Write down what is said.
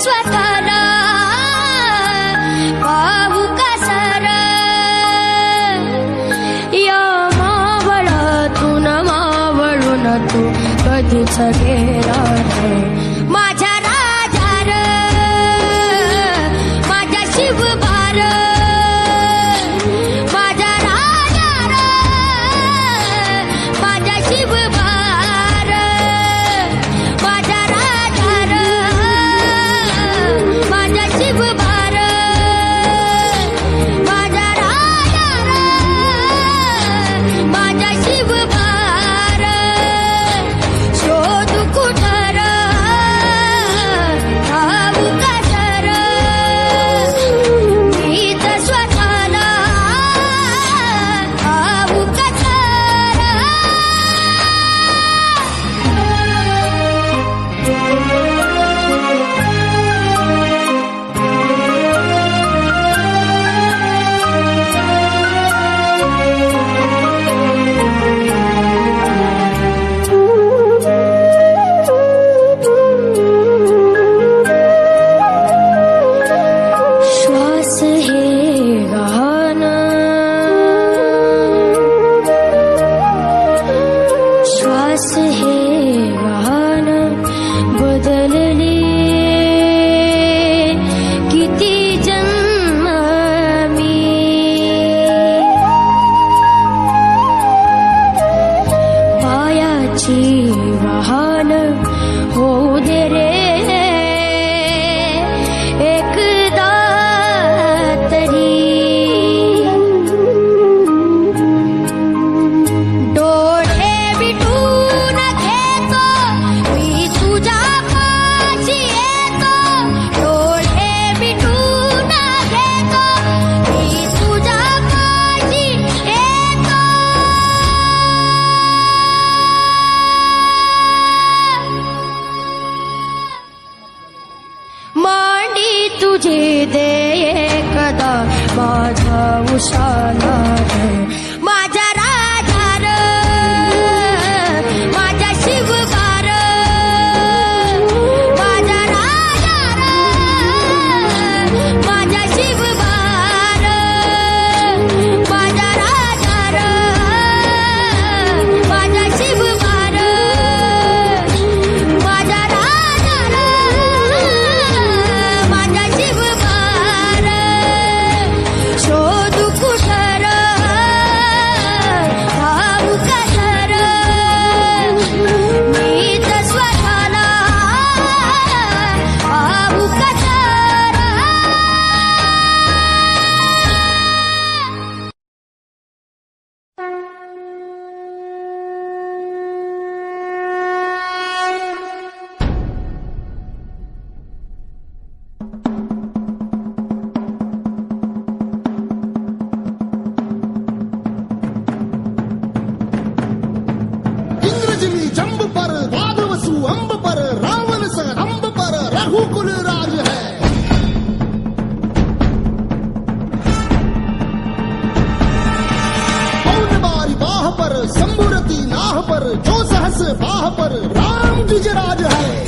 स्वतःला पाहू कसर या मावळातून मावळून तू कधीच गेला माझ्या राजार माझ्या शिवबार माझ्या राजार माझ्या शिवबार माझ्या राजार माझ्या शिवबार माझ्या राजार माझ्या शिवबार शोधू कुठर ठाऊ कसर मी तर स्वतःला ठाऊ कसर श्वास हे गाणं श्वास हे गाणं बदलले किती जन्म मी पायाची वाहन होऊ दे रे एकदा तरी डोळे मिटून घेतो मी तुझ्या पाशी येतो डोळे मिटून घेतो मी तुझ्या पाशी येतो मांडी तुझी दे एकदा माझा उशाला माझ्या राजार माझ्या शिवबार माझ्या राजार माझ्या शिवबार माझ्या राजार माझ्या शिवबार माझ्या राजार माझ्या शिवबार शोधू कुठर ठाऊ कसर मी तर स्वतःला ठाऊ कसर इंद्रजिनी जंब पर वादवसु अंब पर रावण स रंब पर रघुकुल राज है पौन बारी बाह पर शंभुरती नाह पर जो सहस बाह पर राम द्विज राज है